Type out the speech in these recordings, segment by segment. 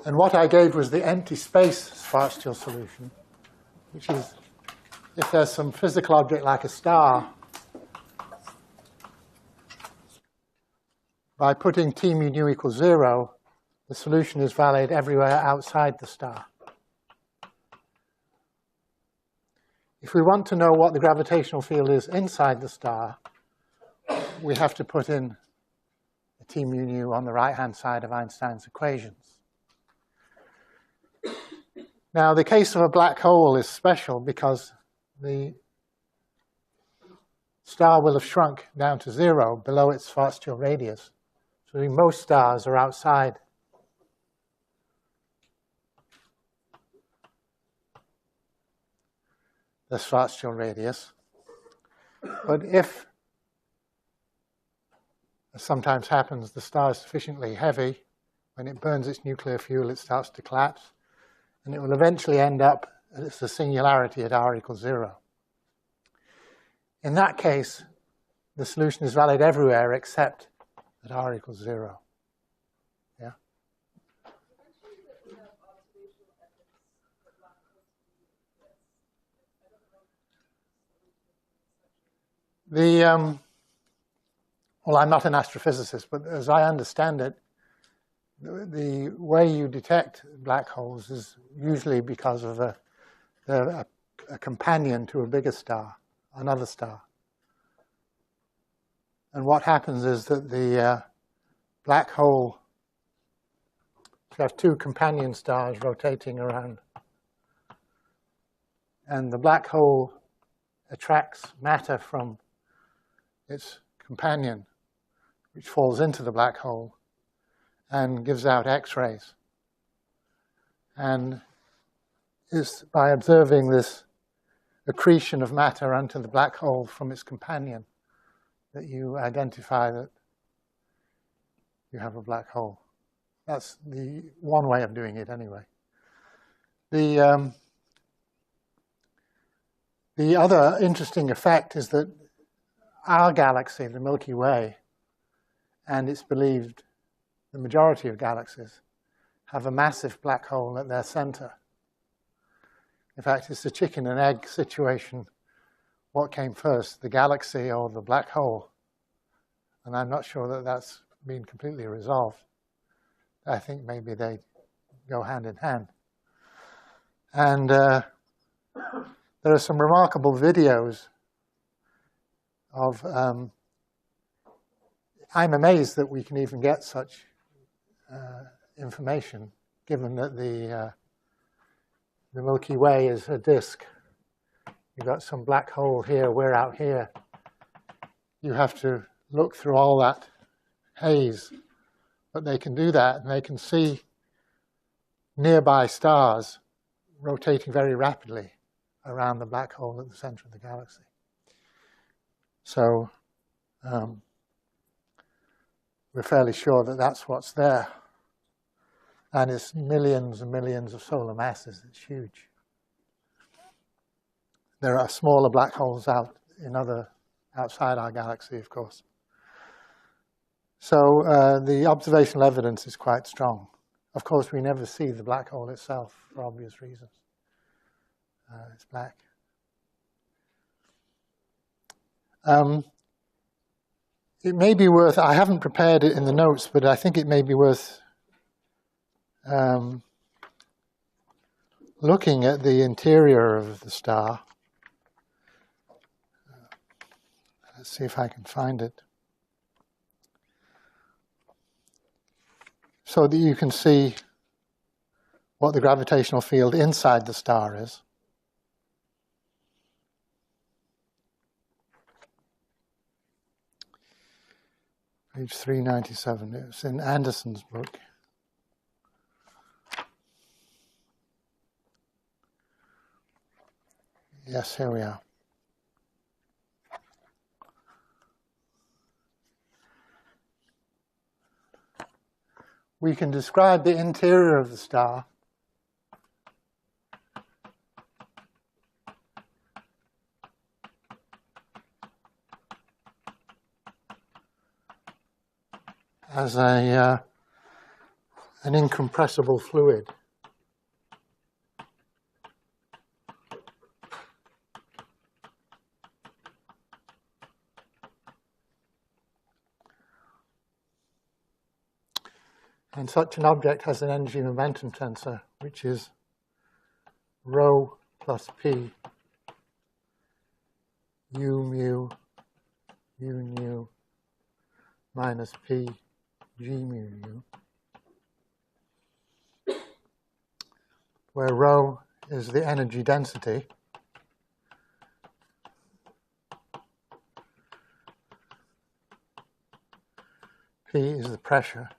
And what I gave was the empty space Schwarzschild solution, which is if there's some physical object like a star, by putting T mu nu equals 0, the solution is valid everywhere outside the star. If we want to know what the gravitational field is inside the star, we have to put in the T mu nu on the right-hand side of Einstein's equations. Now, the case of a black hole is special because the star will have shrunk down to 0 below its Schwarzschild radius. So most stars are outside the Schwarzschild radius. But if, as sometimes happens, the star is sufficiently heavy, when it burns its nuclear fuel, it starts to collapse, and it will eventually end up at the singularity at r equals 0. In that case, the solution is valid everywhere except at r equals 0. Yeah? Well, I'm not an astrophysicist, but as I understand it, the way you detect black holes is usually because of a companion to a bigger star, another star. And what happens is that the black hole, you have two companion stars rotating around, and the black hole attracts matter from its companion, which falls into the black hole and gives out X-rays. And it's by observing this accretion of matter onto the black hole from its companion that you identify that you have a black hole. That's the one way of doing it anyway. The other interesting effect is that our galaxy, the Milky Way, and it's believed the majority of galaxies, have a massive black hole at their center. In fact, it's a chicken and egg situation. What came first, the galaxy or the black hole? And I'm not sure that that's been completely resolved. I think maybe they go hand in hand. And there are some remarkable videos of, I'm amazed that we can even get such information, given that the Milky Way is a disk. You've got some black hole here, we're out here. You have to look through all that haze, but they can do that, and they can see nearby stars rotating very rapidly around the black hole at the center of the galaxy. So we're fairly sure that that's what's there. And it's millions and millions of solar masses. It's huge. There are smaller black holes out in outside our galaxy, of course. So the observational evidence is quite strong. Of course, we never see the black hole itself for obvious reasons. It's black. It may be worth, I haven't prepared it in the notes, but I think it may be worth looking at the interior of the star. Let's see if I can find it. So that you can see what the gravitational field inside the star is. Page 397. It's in Anderson's book. Yes, here we are. We can describe the interior of the star as an incompressible fluid. And such an object has an energy momentum tensor, which is rho plus p, u mu, u nu, minus p, g mu nu, where rho is the energy density, p is the pressure,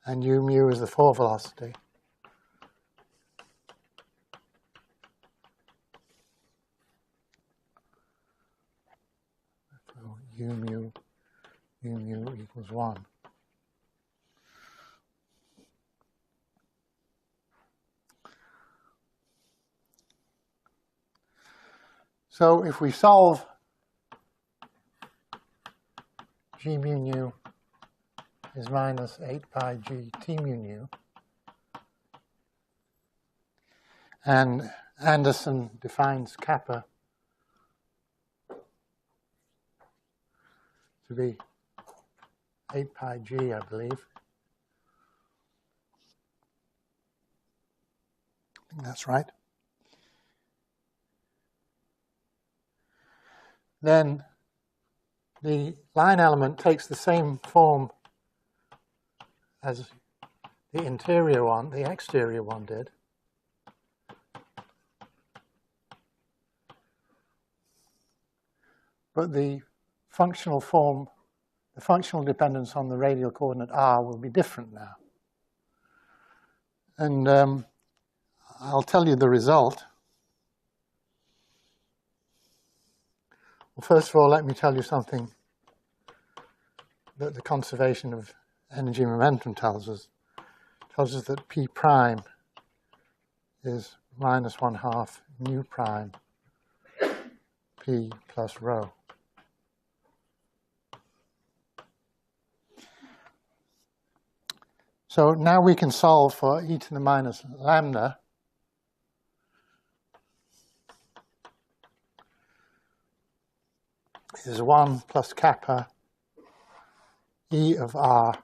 and u mu is the fall velocity. So u mu equals 1. So if we solve g mu nu is minus 8 pi g t mu nu, and Anderson defines kappa to be 8 pi g, I believe. I think that's right. Then the line element takes the same form as the interior one, the exterior one did. But the functional form, the functional dependence on the radial coordinate r will be different now. And I'll tell you the result. Well, first of all, let me tell you something that the conservation of energy momentum tells us. It tells us that p prime is minus 1/2 mu prime p plus rho. So now we can solve for e to the minus lambda. Is 1 plus kappa e of r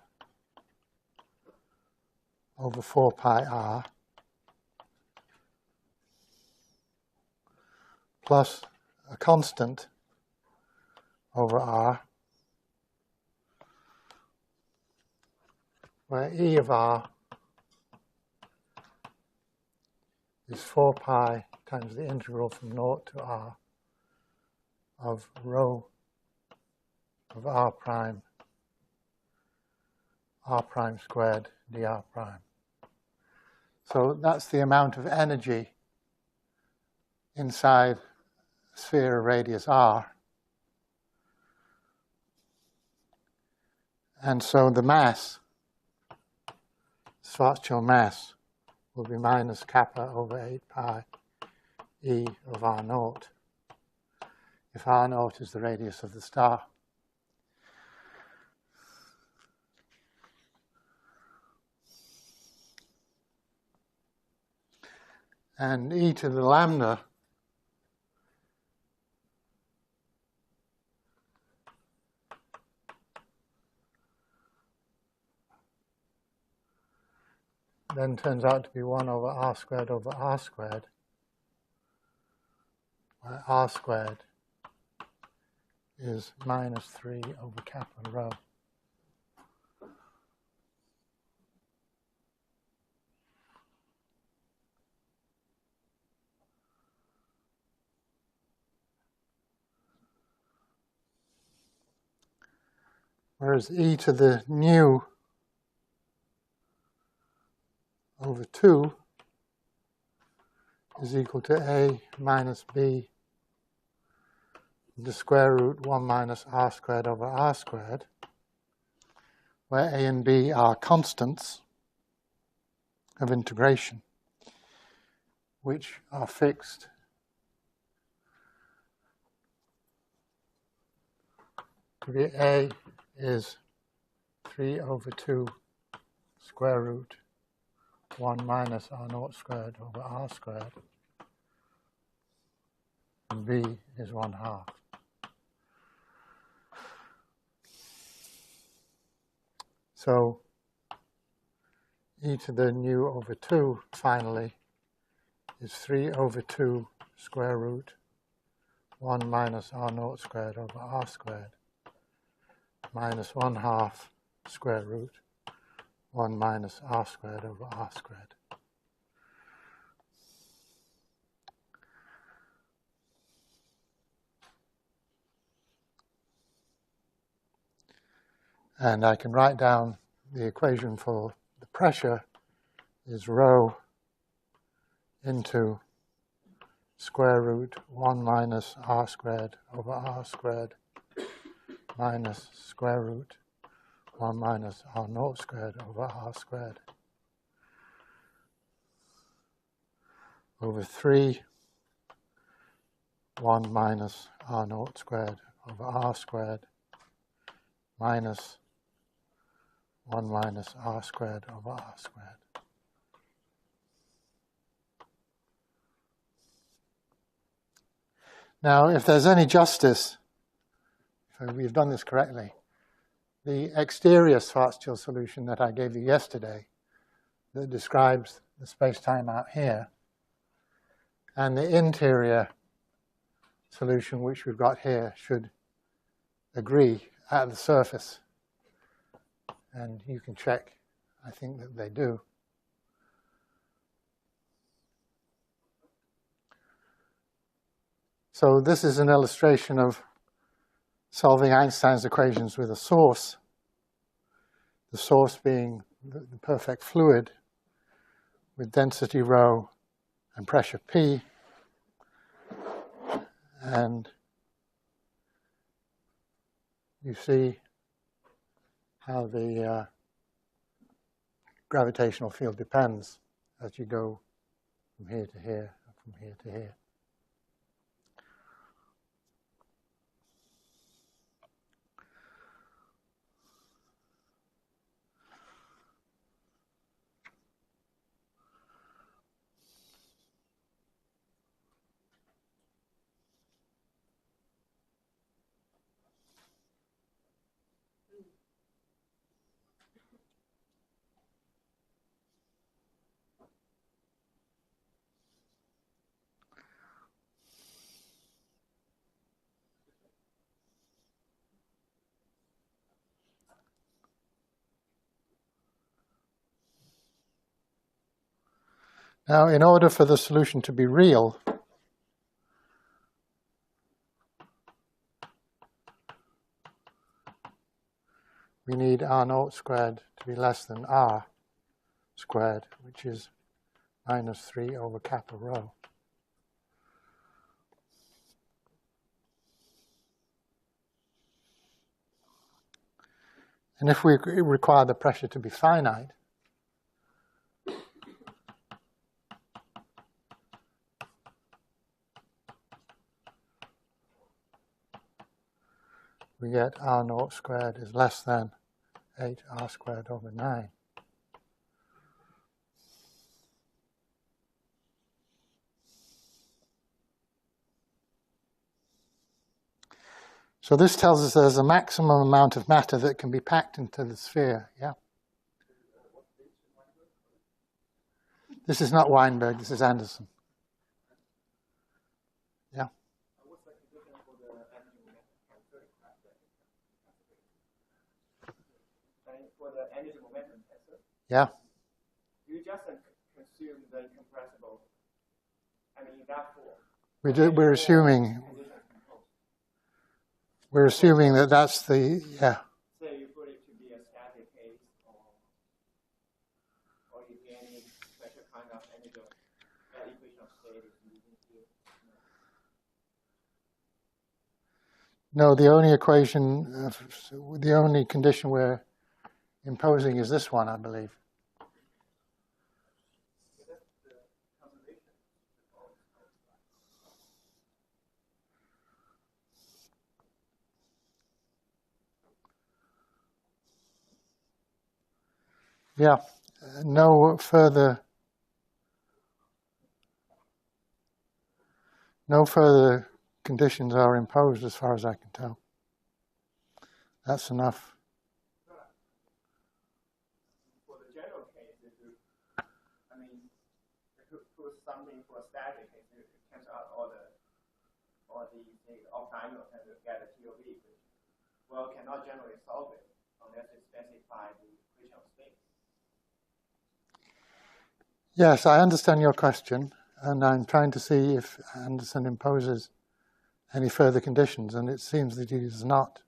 over 4 pi r plus a constant over r, where e of r is 4 pi times the integral from 0 to r of rho of r prime squared dr prime. So that's the amount of energy inside a sphere of radius r. And so the mass, Schwarzschild mass, will be minus kappa over 8 pi e of r naught, if r naught is the radius of the star. And e to the lambda then turns out to be 1 over r squared, where r squared is minus 3 over kappa rho. Whereas e to the nu over 2 is equal to a minus b, the square root 1 minus r squared over r squared, where a and b are constants of integration, which are fixed A is 3/2 square root 1 minus R0 squared over R squared, and B is 1/2. So e to the nu over 2 finally is 3/2 square root 1 minus R0 squared over R squared minus 1/2 square root 1 minus R squared over R squared. And I can write down the equation for the pressure is rho into square root 1 minus R squared over R squared minus square root 1 minus R0 squared over R squared over 3 1 minus R0 squared over R squared minus 1 minus R squared over R squared. Now, if there's any justice, if we've done this correctly, the exterior Schwarzschild solution that I gave you yesterday that describes the space-time out here, and the interior solution which we've got here should agree at the surface. And you can check, I think that they do. So this is an illustration of solving Einstein's equations with a source, the source being the perfect fluid with density rho and pressure P, and you see how the gravitational field depends as you go from here to here, and from here to here. Now, in order for the solution to be real, we need R0 squared to be less than R squared, which is minus 3 over kappa rho. And if we require the pressure to be finite, we get R0 squared is less than 8R squared over 9. So this tells us there's a maximum amount of matter that can be packed into the sphere. Yeah. This is not Weinberg, this is Anderson. Yeah. For the energy momentum tensor, Yeah. you just consume the incompressible, I mean, in that form. We're assuming that that's the, yeah. Say you put it to be a static case, or you get any special kind of energy equation of state is using here. No, the only equation, the only condition we're imposing is this one, I believe. Yeah, no further conditions are imposed as far as I can tell. That's enough. For the general case, if you, I mean, if you put something for a static case, it cancels out all the off-diagonal and you get a TOV equation. Well, cannot generally solve it unless you specify the equation of space. Yes, I understand your question, and I'm trying to see if Anderson imposes any further conditions, and it seems that he does not.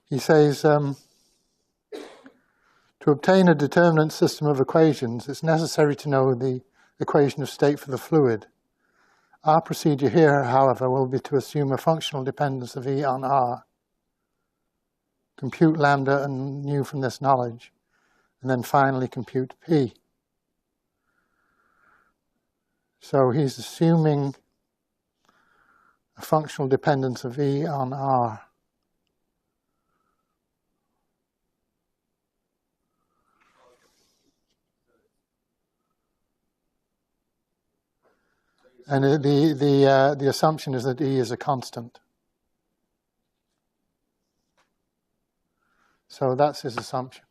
He says, to obtain a determinant system of equations, it's necessary to know the equation of state for the fluid. Our procedure here, however, will be to assume a functional dependence of E on R, compute lambda and nu from this knowledge, and then finally compute P. So he's assuming a functional dependence of E on R. And the assumption is that E is a constant. So that's his assumption.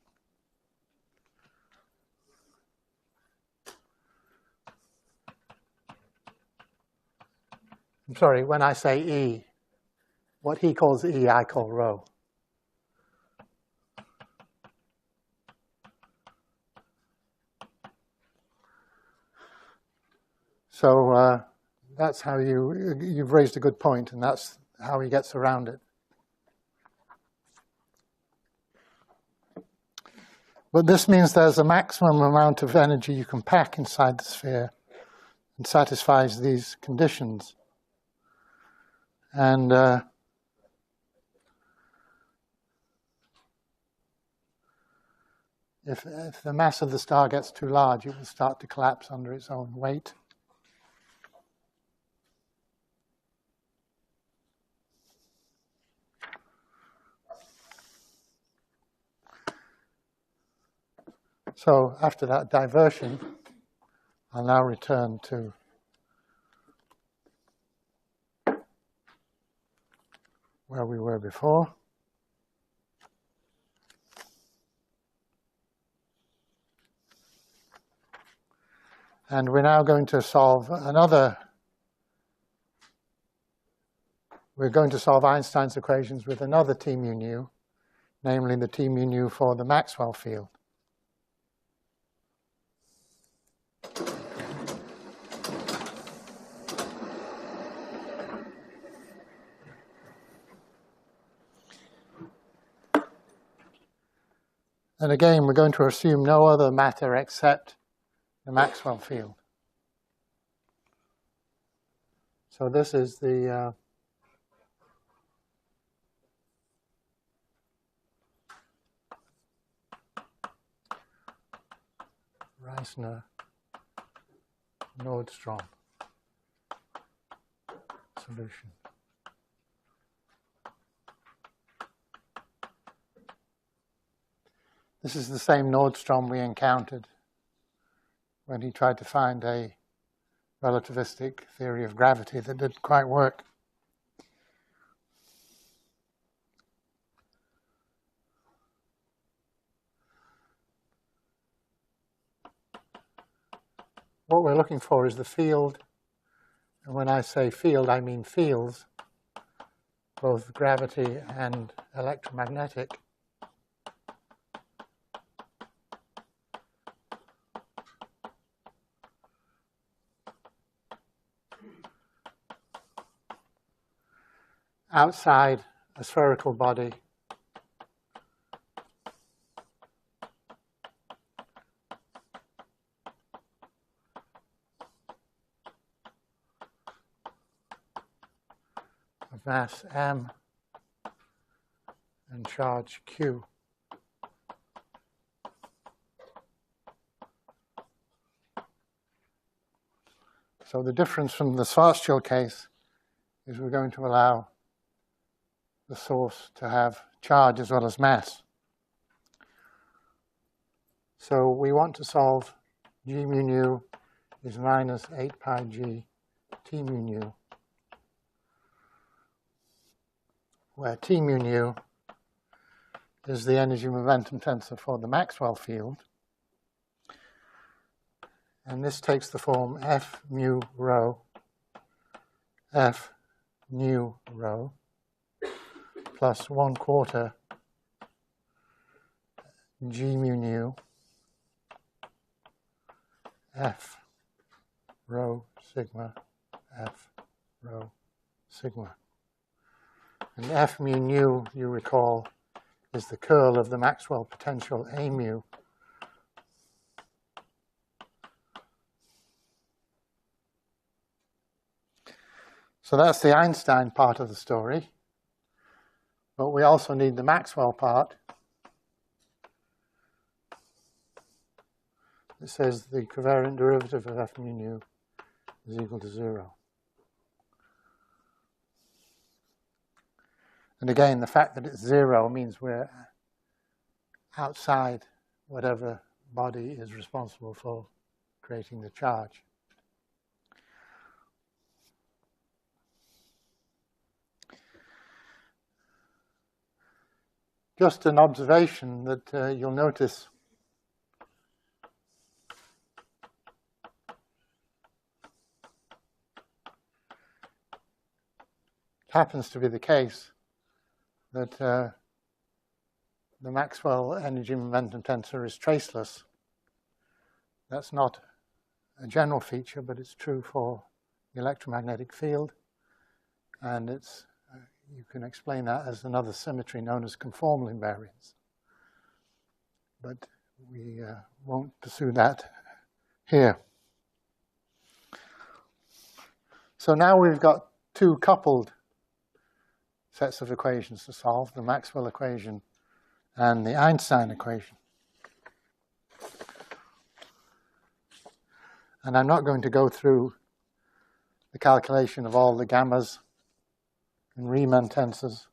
I'm sorry, when I say E, what he calls E, I call rho. So that's how you've raised a good point, and that's how he gets around it. But this means there's a maximum amount of energy you can pack inside the sphere and satisfies these conditions. And if the mass of the star gets too large, it will start to collapse under its own weight. So after that diversion, I'll now return to where we were before. And we're now going to solve we're going to solve Einstein's equations with another T mu nu, namely the T mu nu for the Maxwell field. And again, we're going to assume no other matter except the Maxwell field. So this is the Reissner-Nordstrom solution. This is the same Nordstrom we encountered when he tried to find a relativistic theory of gravity that didn't quite work. What we're looking for is the field, and when I say field, I mean fields, both gravity and electromagnetic. Outside a spherical body of mass m and charge q. So the difference from the Schwarzschild case is we're going to allow the source to have charge as well as mass. So we want to solve g mu nu is minus 8 pi g T mu nu, where T mu nu is the energy momentum tensor for the Maxwell field. And this takes the form F mu rho, F nu rho, plus 1/4 g mu nu, F rho sigma, F rho sigma. And F mu nu, you recall, is the curl of the Maxwell potential A mu. So that's the Einstein part of the story. But we also need the Maxwell part. It says the covariant derivative of F mu nu is equal to 0. And again, the fact that it's 0 means we're outside whatever body is responsible for creating the charge. Just an observation that you'll notice it happens to be the case that the Maxwell energy momentum tensor is traceless. That's not a general feature, but it's true for the electromagnetic field, and it's you can explain that as another symmetry known as conformal invariance. But we won't pursue that here. So now we've got two coupled sets of equations to solve, the Maxwell equation and the Einstein equation. And I'm not going to go through the calculation of all the gammas and Riemann tensors,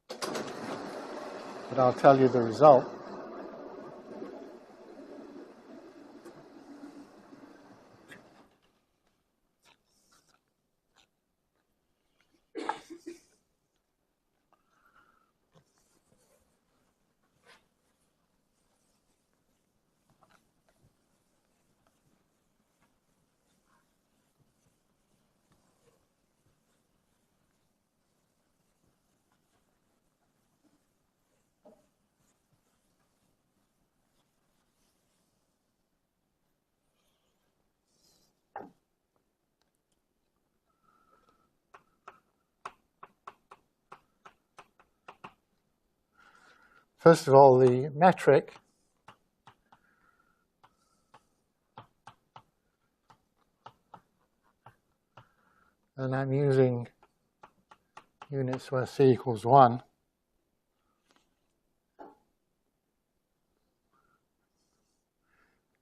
but I'll tell you the result. First of all, the metric and I'm using units where c equals 1.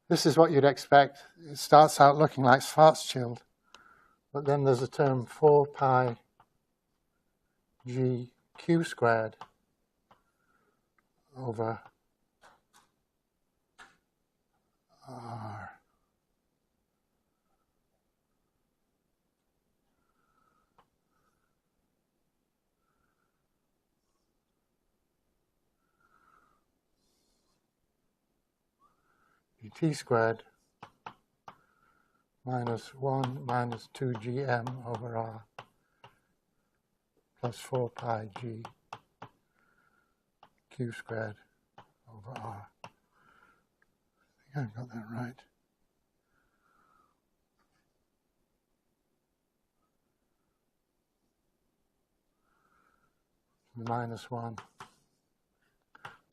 This is what you'd expect. It starts out looking like Schwarzschild, but then there's a term 4 pi g q squared over r. T squared minus 1 minus 2gm over r plus 4 pi g q squared over r. I think I've got that right. Minus 1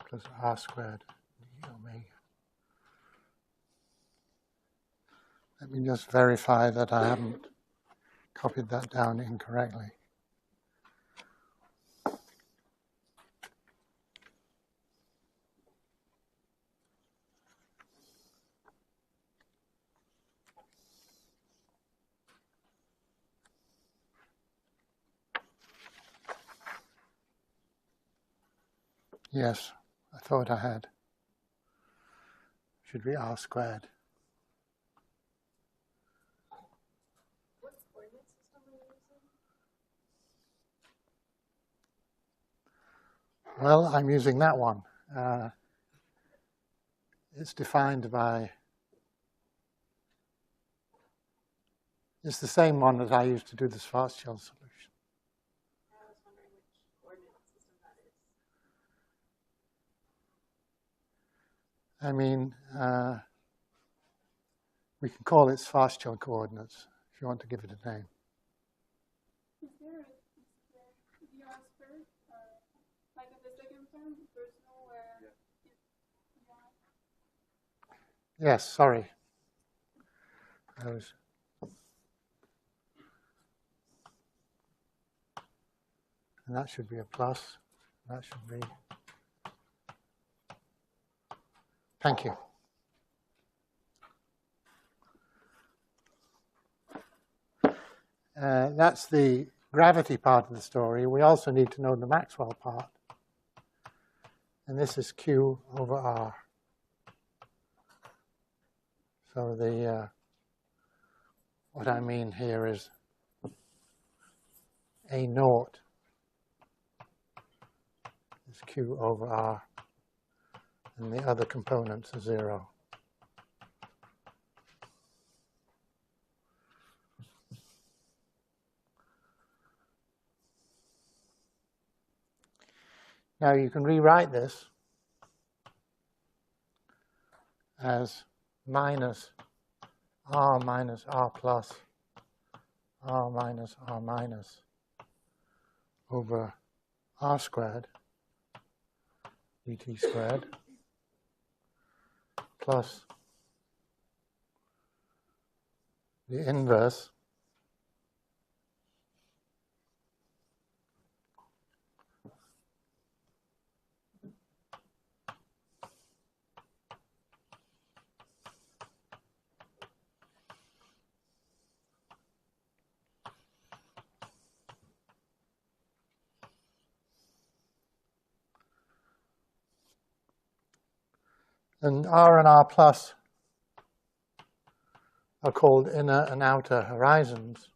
plus r squared d omega. Let me just verify that I haven't copied that down incorrectly. Yes, I thought I had. Should be r squared. What coordinate system are you using? Well, I'm using that one. It's defined by, it's the same one that I used to do the Schwarzschild solution. I was wondering which coordinate system that is. I mean, we can call it Schwarzschild coordinates if you want to give it a name. Is there VR squared? Like at the second term, there's nowhere. Yes, sorry. And that should be a plus. That should be. Thank you. That's the gravity part of the story. We also need to know the Maxwell part. And this is Q over R. So the what I mean here is A naught is Q over R, and the other components are 0. Now you can rewrite this as minus R minus R plus R minus R minus over R squared dt squared plus the inverse and R plus are called inner and outer horizons.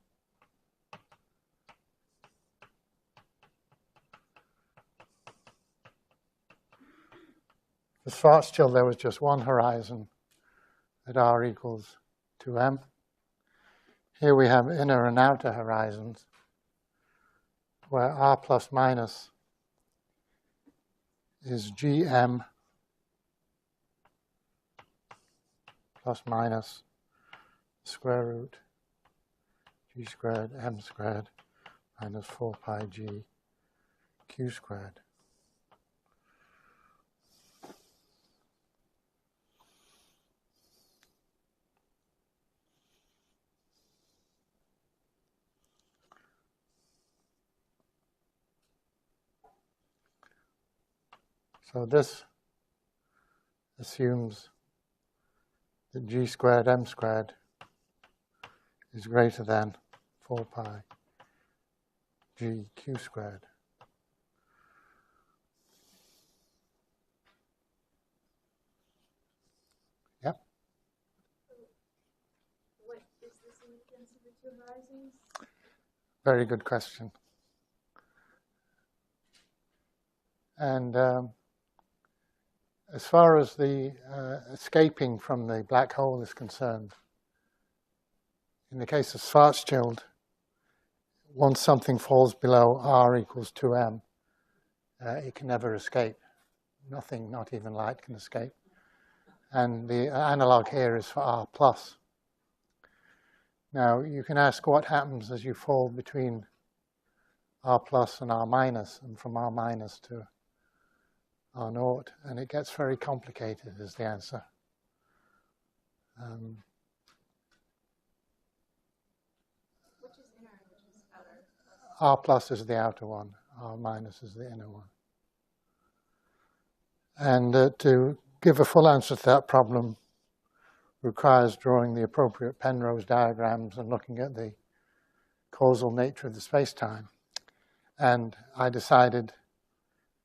For Schwarzschild, there was just one horizon at R equals 2m. Here we have inner and outer horizons, where R plus minus is gm plus minus square root g squared m squared minus 4 pi g q squared. So this assumes that g squared m squared is greater than 4 pi g q squared. Yep. What is the significance of the two horizons? Very good question. And as far as the escaping from the black hole is concerned, in the case of Schwarzschild, once something falls below R equals 2m, it can never escape. Nothing, not even light, can escape. And the analog here is for R plus. Now, you can ask what happens as you fall between R plus and R minus, and from R minus to R naught, and it gets very complicated is the answer. Which is inner and which is outer? R plus is the outer one, R minus is the inner one. And to give a full answer to that problem requires drawing the appropriate Penrose diagrams and looking at the causal nature of the space-time. And I decided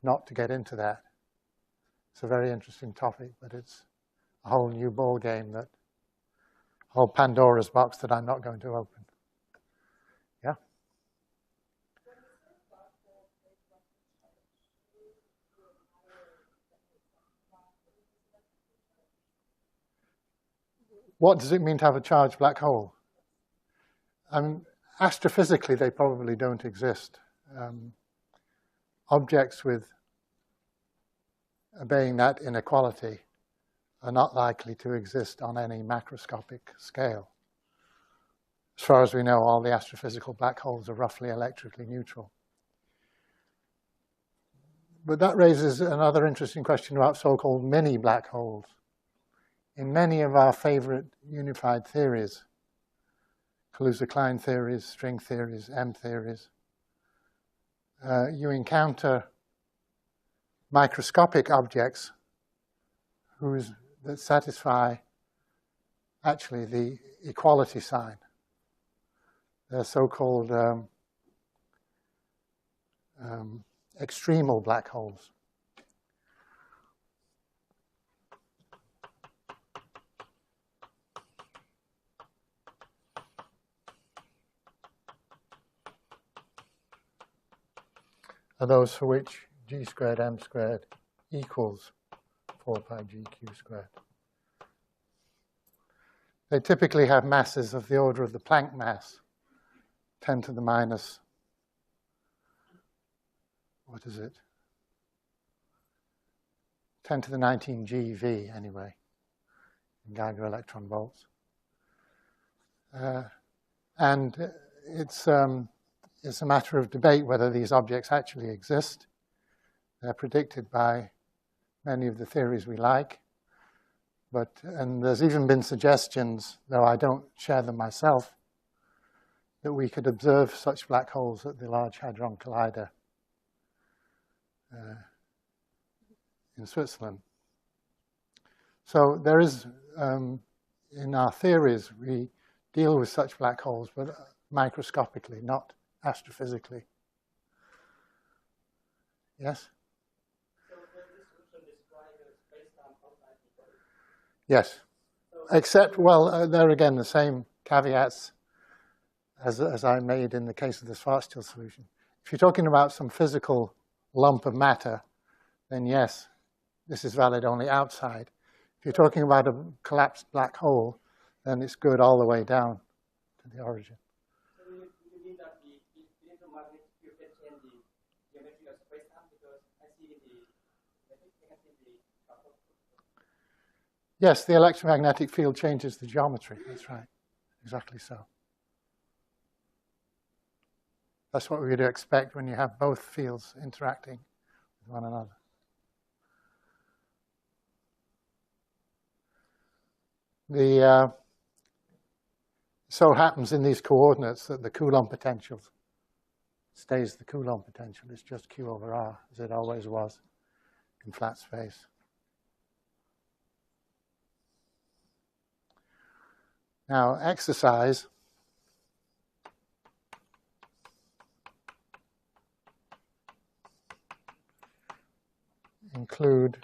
not to get into that. It's a very interesting topic, but it's a whole new ball game, that whole Pandora's box that I'm not going to open. Yeah? What does it mean to have a charged black hole? Astrophysically, they probably don't exist. Objects obeying that inequality are not likely to exist on any macroscopic scale. As far as we know, all the astrophysical black holes are roughly electrically neutral. But that raises another interesting question about so-called mini black holes. In many of our favorite unified theories, Kaluza-Klein theories, string theories, M theories, you encounter microscopic objects that satisfy actually the equality sign. They're so-called extremal black holes. Are those for which g squared m squared equals 4 pi g q squared. They typically have masses of the order of the Planck mass, 10 to the minus, what is it? 10 to the 19 GeV, anyway, in Geiger electron volts. And it's a matter of debate whether these objects actually exist. They're predicted by many of the theories we like. And there's even been suggestions, though I don't share them myself, that we could observe such black holes at the Large Hadron Collider in Switzerland. So there is, in our theories, we deal with such black holes, but microscopically, not astrophysically. Yes? So does this solution describe space-time outside equality? Yes. Except, well, there again, the same caveats as I made in the case of the Schwarzschild solution. If you're talking about some physical lump of matter, then yes, this is valid only outside. If you're talking about a collapsed black hole, then it's good all the way down to the origin. So you mean that the electromagnetic field can change the geometry of space-time? Because I see Yes, the electromagnetic field changes the geometry. That's right. Exactly so. That's what we would expect when you have both fields interacting with one another. So happens in these coordinates that the Coulomb potential stays the Coulomb potential. It's just Q over R, as it always was in flat space. Now, exercise include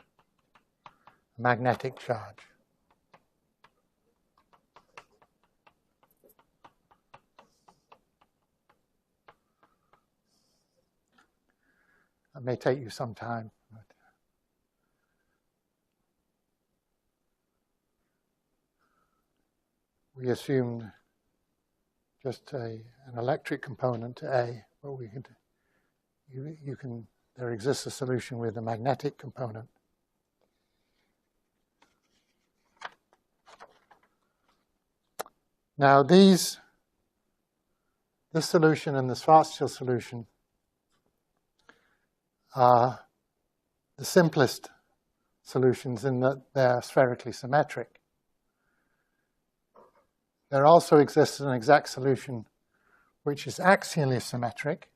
a magnetic charge. That may take you some time. But we assumed just an electric component to A, but we could, there exists a solution with a magnetic component. Now this solution and the Schwarzschild solution are the simplest solutions in that they're spherically symmetric. There also exists an exact solution which is axially symmetric,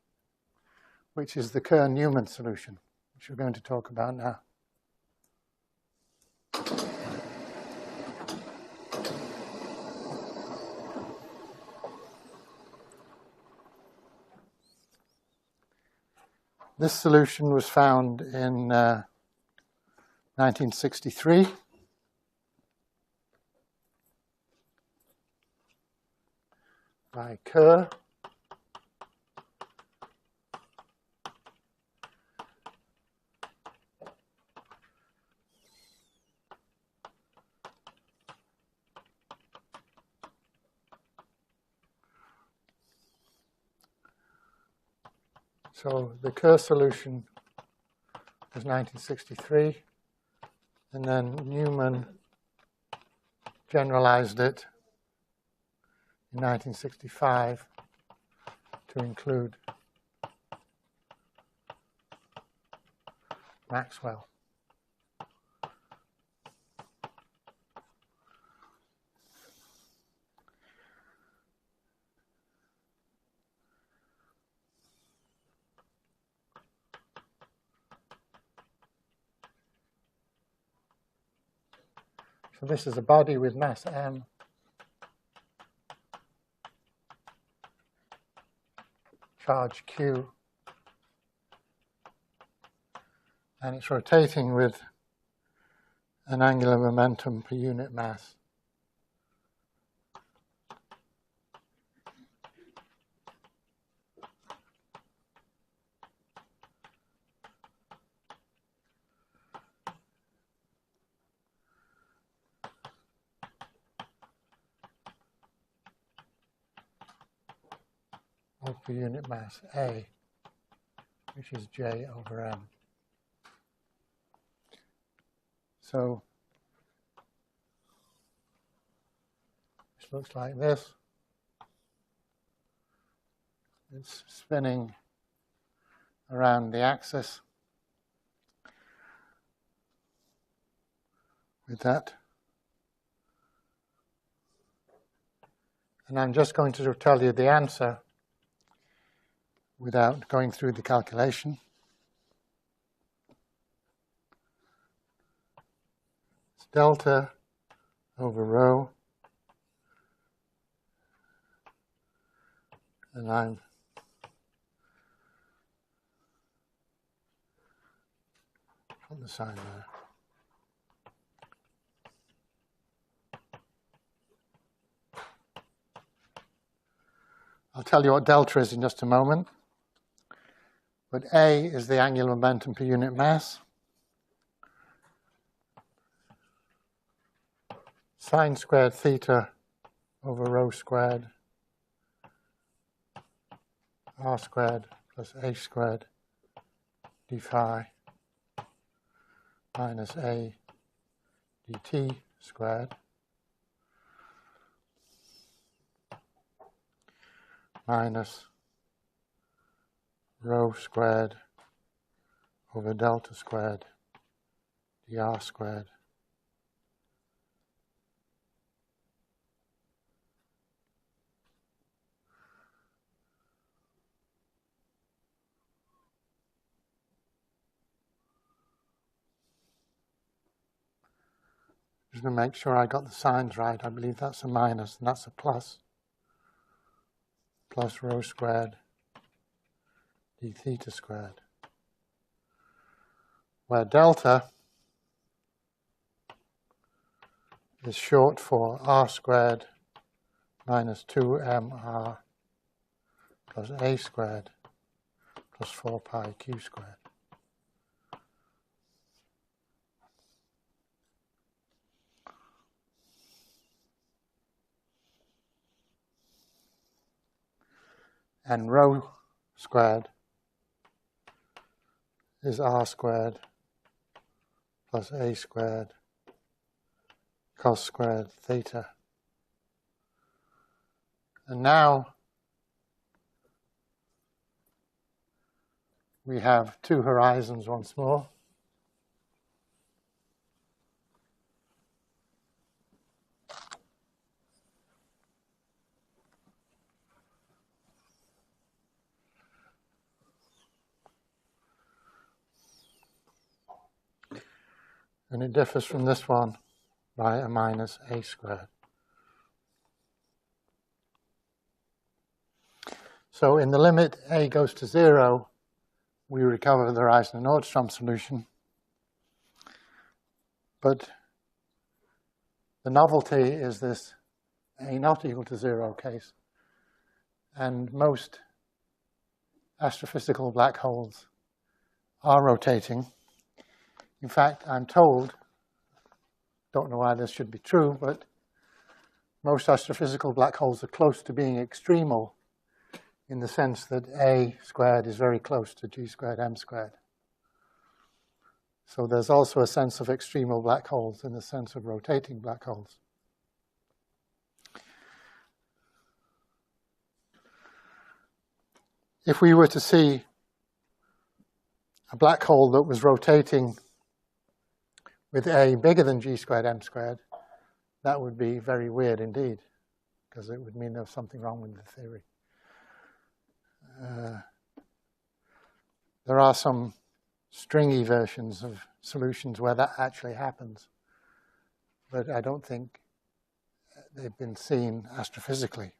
which is the Kerr-Newman solution, which we're going to talk about now. This solution was found in 1963. By Kerr. So the Kerr solution was 1963, and then Newman generalized it in 1965 to include Maxwell. So this is a body with mass m, charge q, and it's rotating with an angular momentum per unit mass. Per unit mass A, which is J over M. So this looks like this. It's spinning around the axis with that. And I'm just going to tell you the answer without going through the calculation. It's delta over rho, and I'm put the sign there. I'll tell you what delta is in just a moment. But A is the angular momentum per unit mass. Sine squared theta over rho squared r squared plus a squared d phi minus a dt squared minus rho squared over delta squared dr squared just going to make sure I got the signs right. I believe that's a minus and that's a plus. Plus rho squared d theta squared, where delta is short for r squared minus 2mr plus a squared plus 4 pi q squared. And rho squared is r squared plus a squared cos squared theta. And now we have two horizons once more. And it differs from this one by a minus a squared. So in the limit a goes to 0, we recover the Reissner-Nordstrom solution. But the novelty is this A not equal to 0 case. And most astrophysical black holes are rotating. In fact, I'm told, don't know why this should be true, but most astrophysical black holes are close to being extremal in the sense that A squared is very close to G squared M squared. So there's also a sense of extremal black holes in the sense of rotating black holes. If we were to see a black hole that was rotating with A bigger than G squared M squared, that would be very weird indeed, because it would mean there was something wrong with the theory. There are some stringy versions of solutions where that actually happens, but I don't think they've been seen astrophysically.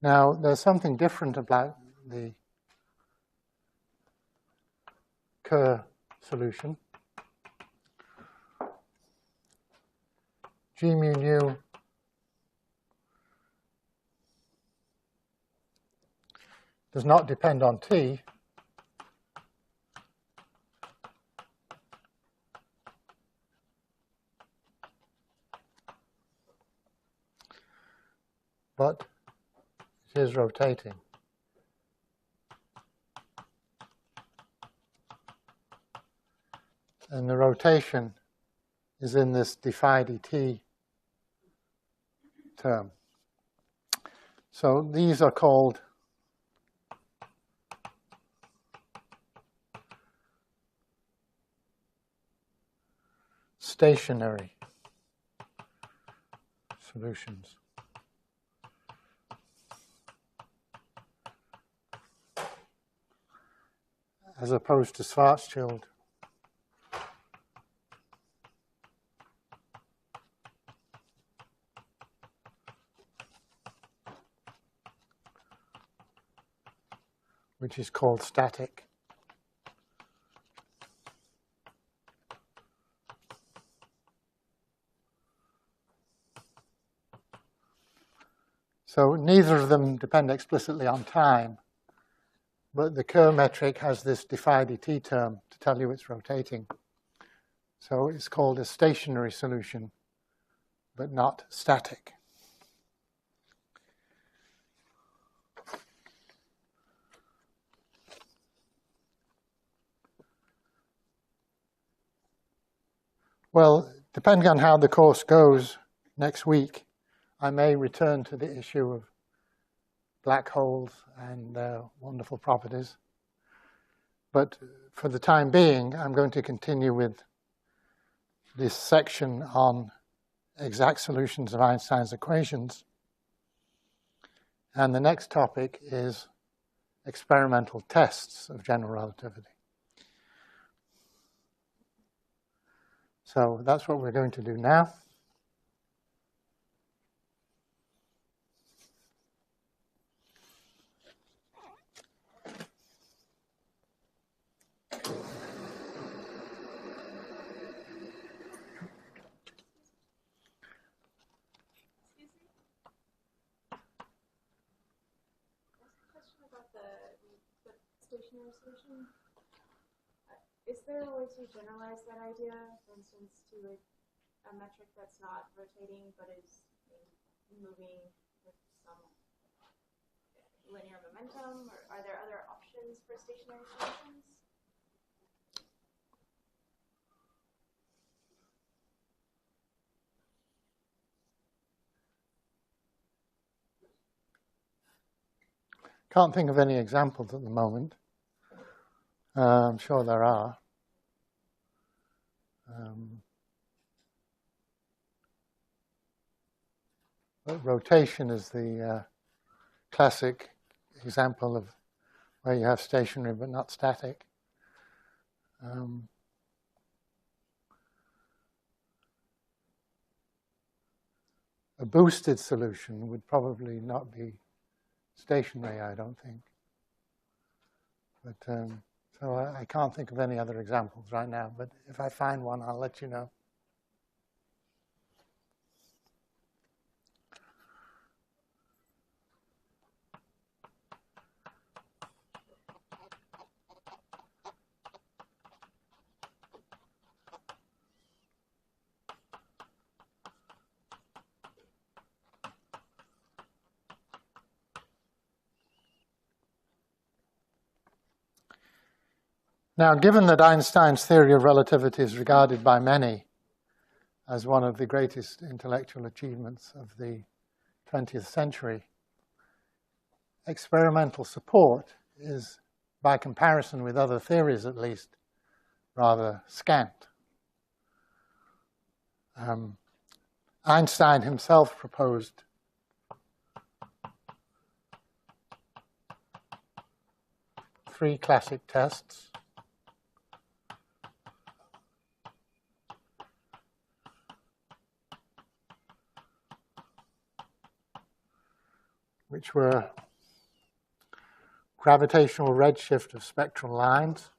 Now, there's something different about the Kerr solution. G mu nu does not depend on T, but it is rotating. And the rotation is in this d phi dt term. So these are called stationary solutions. As opposed to Schwarzschild. Which is called static. So neither of them depend explicitly on time, but the Kerr metric has this d phi dt term to tell you it's rotating. So it's called a stationary solution, but not static. Well, depending on how the course goes next week, I may return to the issue of black holes and their wonderful properties. But for the time being, I'm going to continue with this section on exact solutions of Einstein's equations. And the next topic is experimental tests of general relativity. So that's what we're going to do now. Stationary solution. Is there a way to generalize that idea, for instance, to a metric that's not rotating but is moving with some linear momentum? Or are there other options for stationary solutions? Can't think of any examples at the moment. I'm sure there are. But rotation is the classic example of where you have stationary but not static. A boosted solution would probably not be stationary, I don't think. But so So I can't think of any other examples right now, but if I find one, I'll let you know. Now, given that Einstein's theory of relativity is regarded by many as one of the greatest intellectual achievements of the 20th century, experimental support is, by comparison with other theories at least, rather scant. Einstein himself proposed three classic tests. Which were gravitational redshift of spectral lines,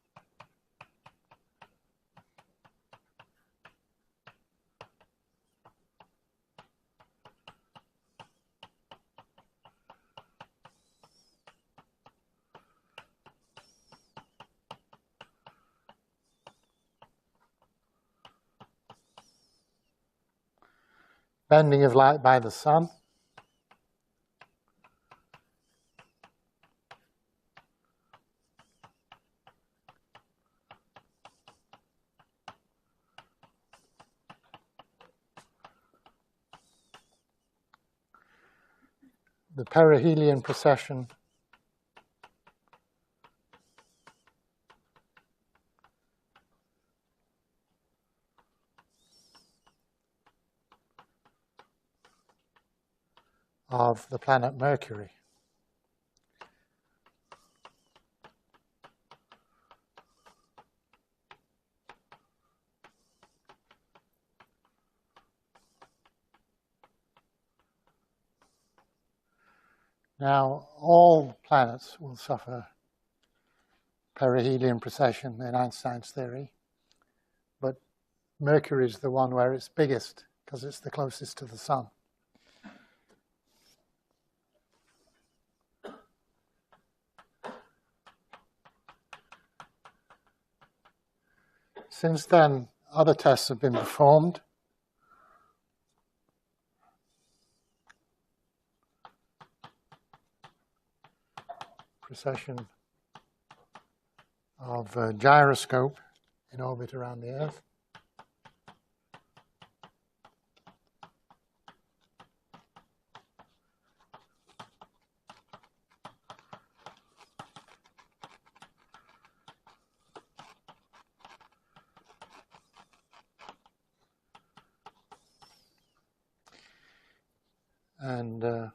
bending of light by the sun, the perihelion precession of the planet Mercury. Now, all planets will suffer perihelion precession in Einstein's theory, but Mercury is the one where it's biggest because it's the closest to the sun. Since then, other tests have been performed. Precession of a gyroscope in orbit around the Earth. And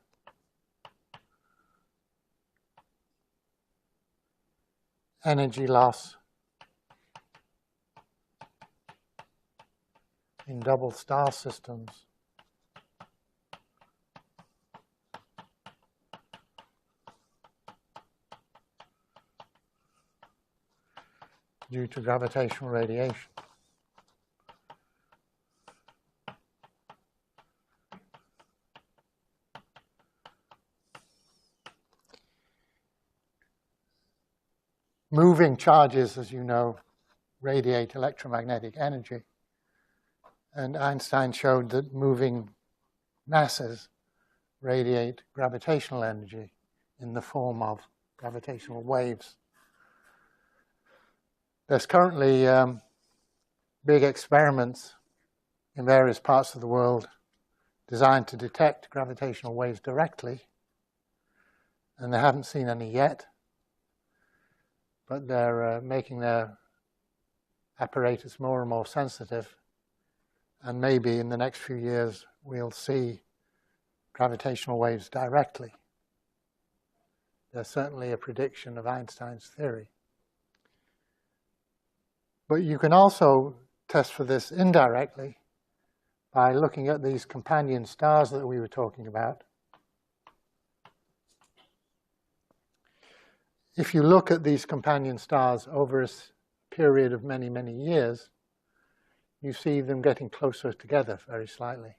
energy loss in double star systems due to gravitational radiation. Moving charges, as you know, radiate electromagnetic energy. And Einstein showed that moving masses radiate gravitational energy in the form of gravitational waves. There's currently big experiments in various parts of the world designed to detect gravitational waves directly, and they haven't seen any yet. But they're making their apparatus more and more sensitive, and maybe in the next few years we'll see gravitational waves directly. There's certainly a prediction of Einstein's theory. But you can also test for this indirectly by looking at these companion stars that we were talking about. if you look at these companion stars over a period of many, many years, you see them getting closer together very slightly.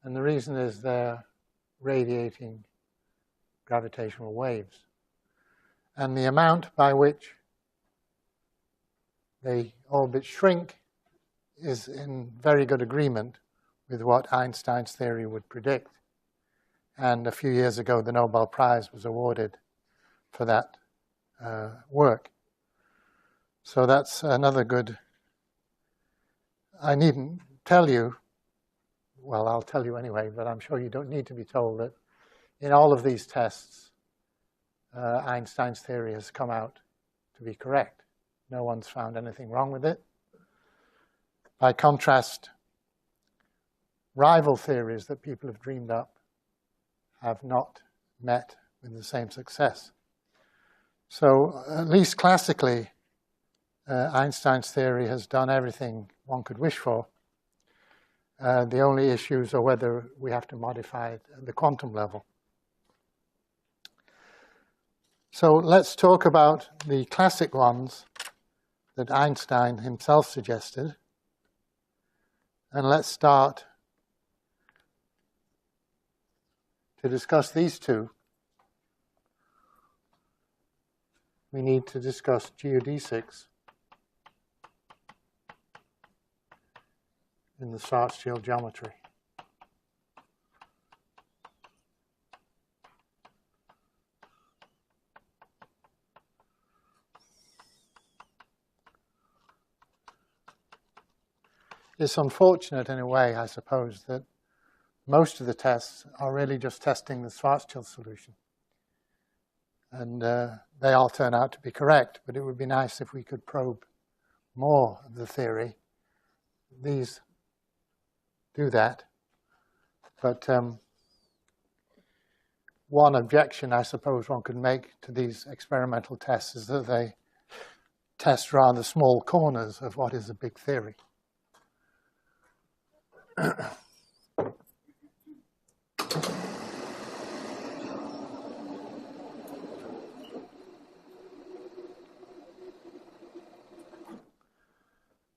And the reason is they're radiating gravitational waves. And the amount by which they orbit shrink is in very good agreement with what Einstein's theory would predict. And a few years ago, the Nobel Prize was awarded for that work. So that's another good. I needn't tell you, well, I'll tell you anyway, but I'm sure you don't need to be told that in all of these tests, Einstein's theory has come out to be correct. No one's found anything wrong with it. By contrast, rival theories that people have dreamed up have not met with the same success. So at least classically, Einstein's theory has done everything one could wish for. The only issues are whether we have to modify it at the quantum level. So let's talk about the classic ones that Einstein himself suggested. And let's start to discuss these two. We need to discuss geodesics in the Schwarzschild geometry. It's unfortunate in a way, I suppose, that most of the tests are really just testing the Schwarzschild solution. And they all turn out to be correct, but it would be nice if we could probe more of the theory. These do that. But one objection I suppose one could make to these experimental tests is that they test rather small corners of what is a big theory.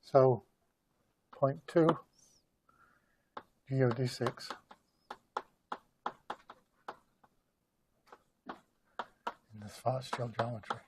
So, point 2, geodesics. In the Schwarzschild geometry.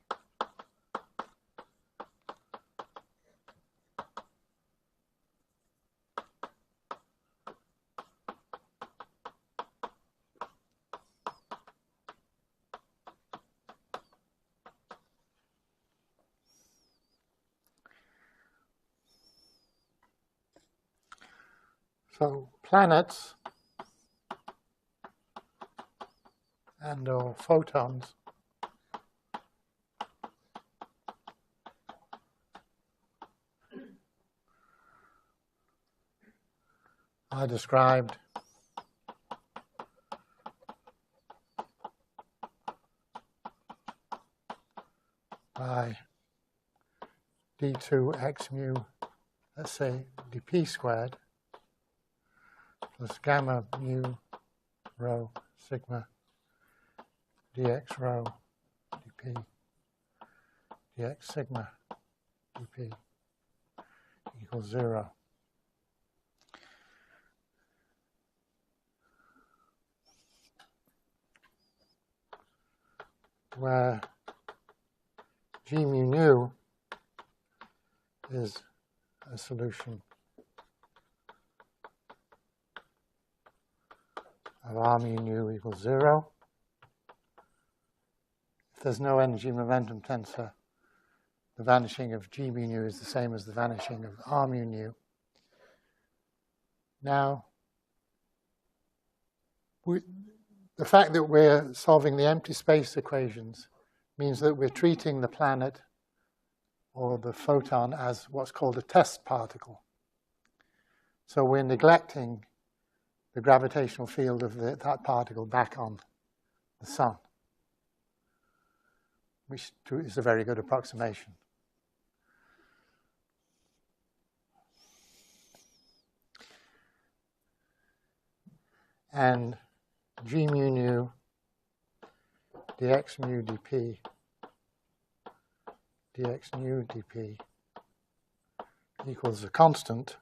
So planets and or photons are described by d2 x mu, let's say dp squared, plus gamma mu rho sigma dx rho dp dx sigma dp equals 0. Where g mu nu is a solution of r mu nu equals 0. If there's no energy momentum tensor, the vanishing of g mu nu is the same as the vanishing of r mu nu. Now, the fact that we're solving the empty space equations means that we're treating the planet or the photon as what's called a test particle. So we're neglecting the gravitational field of that particle back on the sun, which is a very good approximation. And g mu nu dx mu dp dx nu dp equals a constant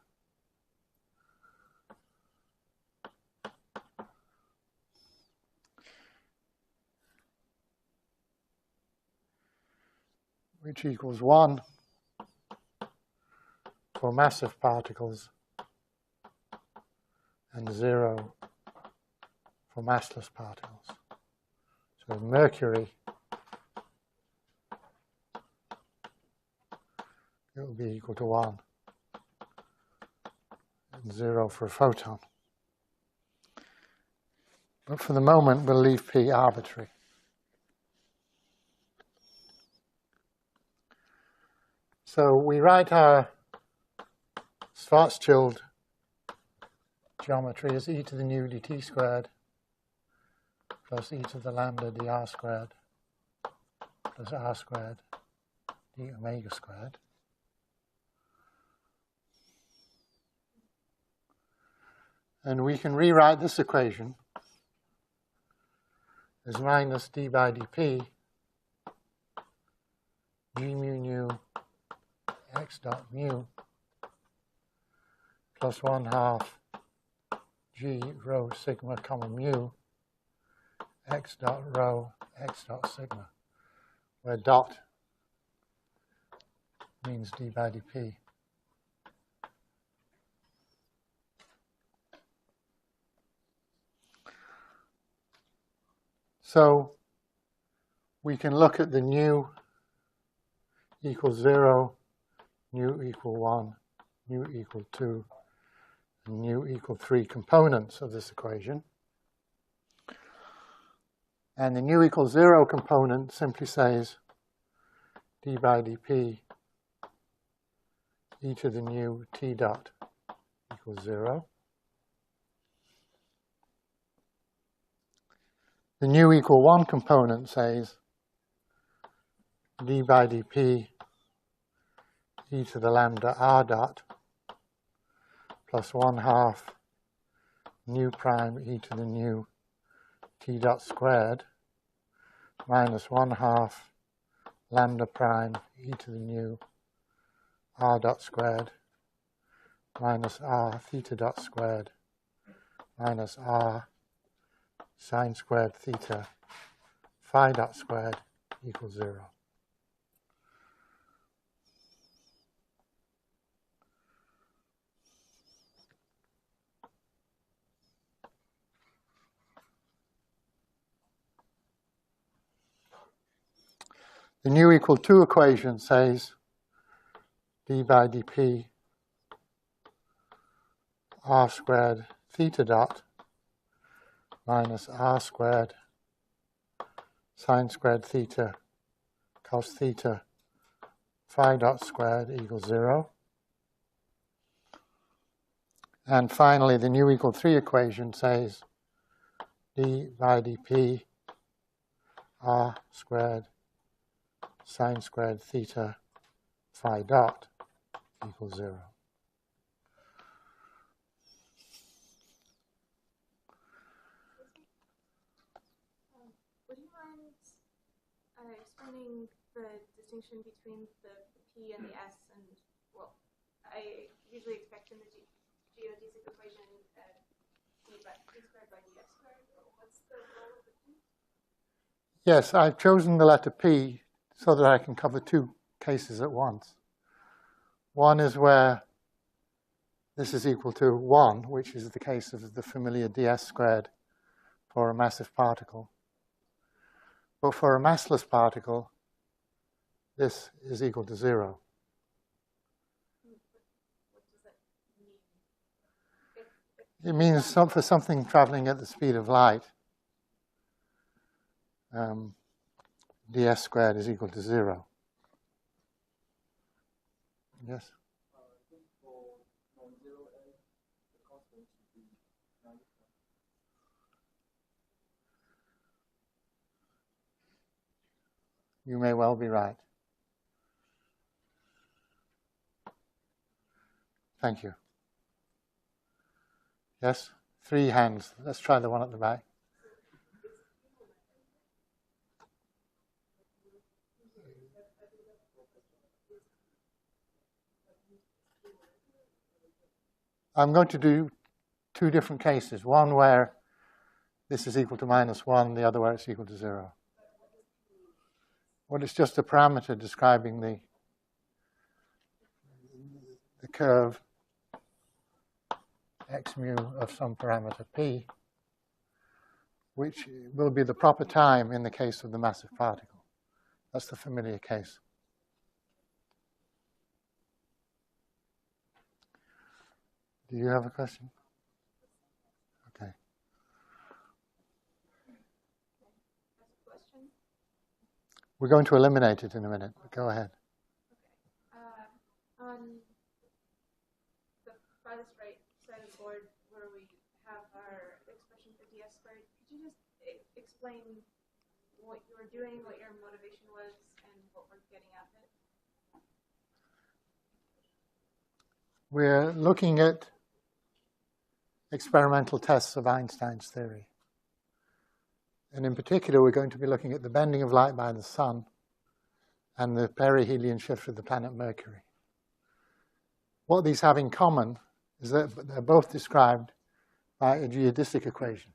which equals 1 for massive particles and 0 for massless particles. So mercury, it will be equal to 1 and 0 for a photon. But for the moment, we'll leave P arbitrary. So we write our Schwarzschild geometry as e to the nu dt squared plus e to the lambda dr squared plus r squared d omega squared. And we can rewrite this equation as minus d by dp g mu nu x dot mu plus 1/2 g rho sigma comma mu x dot rho x dot sigma, where dot means d by dp. So we can look at the nu equals 0, nu equal 1, nu equal 2, and nu equal 3 components of this equation. And the nu equals 0 component simply says d by dp e to the nu t dot equals 0. The nu equal 1 component says d by dp e to the lambda r dot plus 1/2 nu prime e to the nu t dot squared minus 1/2 lambda prime e to the nu r dot squared minus r theta dot squared minus r sine squared theta phi dot squared equals 0. The nu equal 2 equation says d by dp r squared theta dot minus r squared sine squared theta cos theta phi dot squared equals 0. And finally, the nu equal 3 equation says d by dp r squared sine squared theta phi dot equals 0. Would you mind explaining the distinction between the P and the S? And, well, I usually expect in the geodesic equation d squared by dx squared. What's the role of the P? Yes, I've chosen the letter P so that I can cover 2 cases at once. One is where this is equal to 1, which is the case of the familiar ds squared for a massive particle. But for a massless particle, this is equal to 0. What does that mean? It means for something traveling at the speed of light, ds squared is equal to 0. Yes? You may well be right. Thank you. Yes? 3 hands. Let's try the one at the back. I'm going to do two different cases, one where this is equal to -1, the other where it's equal to 0. Well, it's just a parameter describing the curve x mu of some parameter p, which will be the proper time in the case of the massive particle. That's the familiar case. Do you have a question? Okay. Question? We're going to eliminate it in a minute, but go ahead. On the farthest right side of the board where we have our expression for ds squared, could you just explain what you were doing, what your motivation was, and what we're getting at it? We're looking at experimental tests of Einstein's theory. And in particular, we're going to be looking at the bending of light by the sun and the perihelion shift of the planet Mercury. What these have in common is that they're both described by a geodesic equation.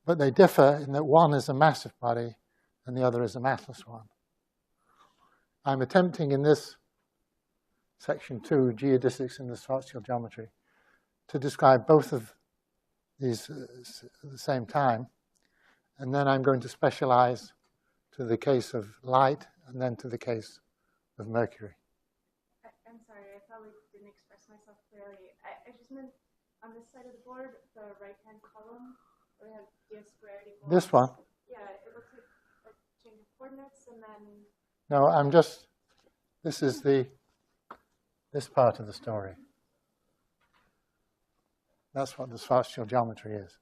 But they differ in that one is a massive body and the other is a massless one. I'm attempting in this section 2, geodesics in the celestial geometry, to describe both of these at the same time. And then I'm going to specialize to the case of light and then to the case of Mercury. I'm sorry, I probably didn't express myself clearly. I just meant on this side of the board, the right-hand column, where we have ds squared equals... This one? Yeah, it looks like a change of coordinates, and then... No, this is this part of the story. That's what the celestial geometry is.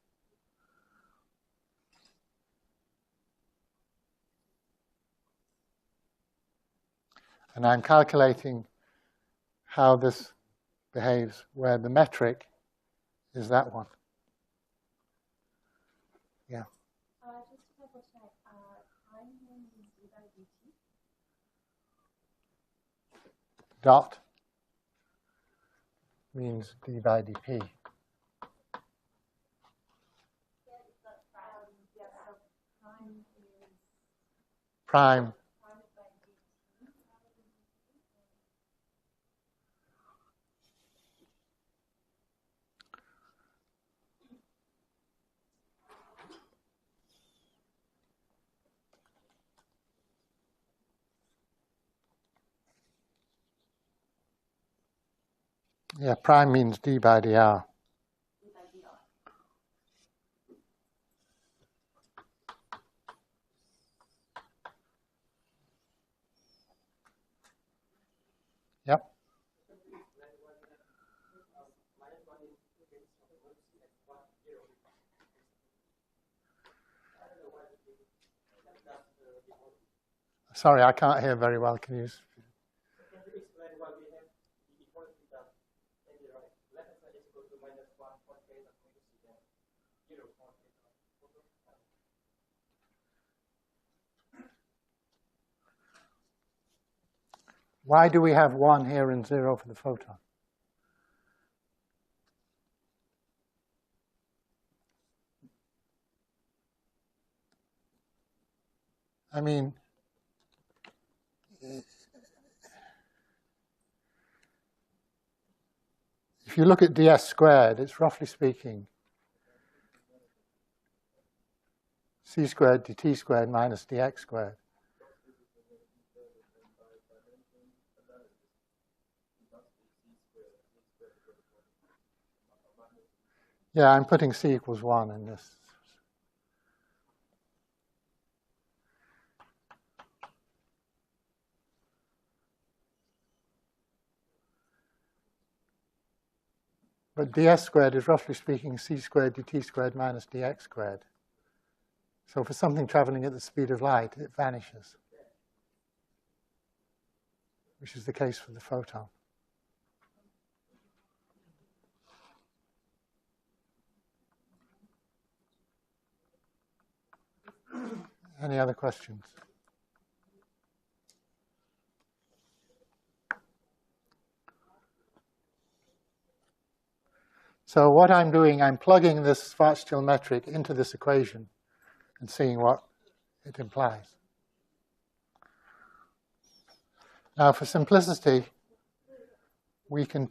And I'm calculating how this behaves where the metric is that one. Yeah. Just to double check, prime here means d by dt? Dot means d by dp. Prime. Yeah, prime means d by dr. Yep. Sorry, I can't hear very well. Can you? Can you explain why we have the equality that in the left hand side is equal to -1 point k of omega c, then 0 point k of photon? Why do we have 1 here and 0 for the photon? I mean, if you look at ds squared, it's roughly speaking c squared dt squared minus dx squared. Yeah, I'm putting c equals 1 in this. But ds squared is roughly speaking c squared dt squared minus dx squared. So for something traveling at the speed of light, it vanishes, which is the case for the photon. Any other questions? So what I'm doing, I'm plugging this Schwarzschild metric into this equation and seeing what it implies. Now, for simplicity, we can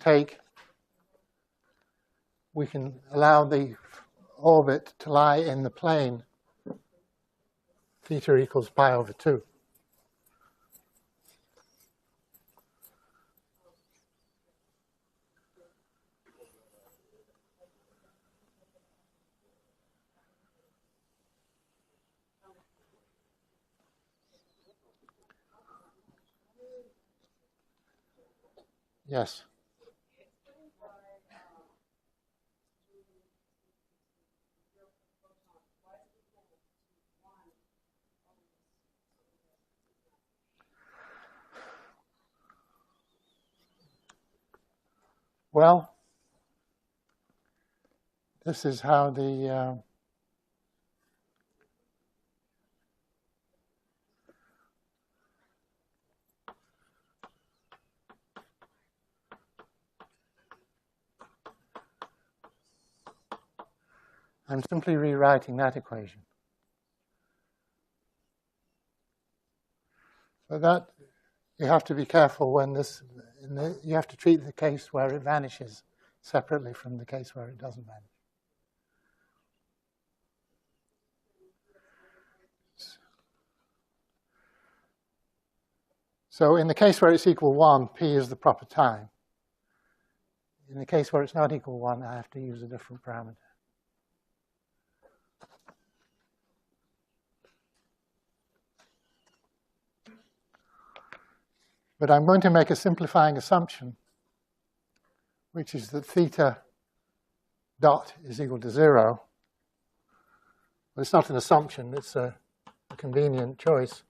allow the orbit to lie in the plane theta equals pi over 2. Yes. Well, this is how the I'm simply rewriting that equation. So that you have to be careful when this, you have to treat the case where it vanishes separately from the case where it doesn't vanish. So in the case where it's equal 1, p is the proper time. In the case where it's not equal 1, I have to use a different parameter. But I'm going to make a simplifying assumption, which is that theta dot is equal to 0. But it's not an assumption, it's a convenient choice.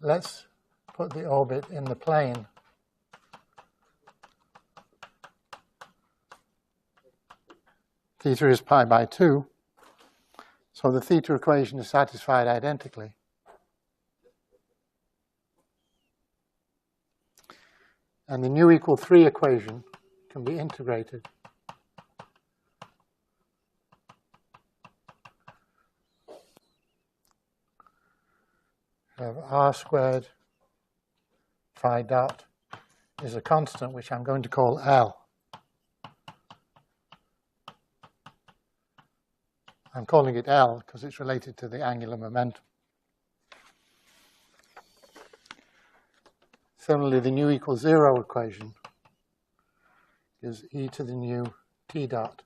Let's put the orbit in the plane. Theta is pi by 2. So the theta equation is satisfied identically. And the nu equal 3 equation can be integrated. R squared phi dot is a constant which I'm going to call L. I'm calling it L because it's related to the angular momentum. Similarly, the nu equals 0 equation is e to the nu t dot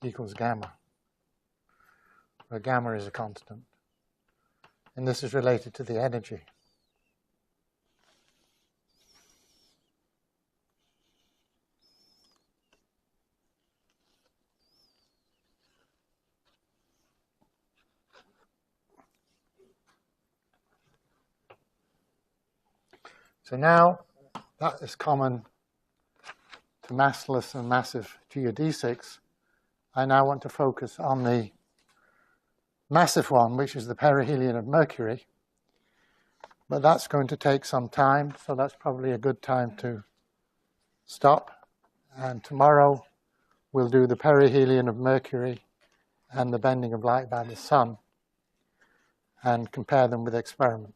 equals gamma, where gamma is a constant. And this is related to the energy. So now that is common to massless and massive geodesics. I now want to focus on the massive one, which is the perihelion of Mercury. But that's going to take some time, so that's probably a good time to stop. And tomorrow we'll do the perihelion of Mercury and the bending of light by the sun and compare them with experiment.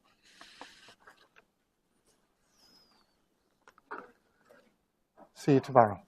See you tomorrow.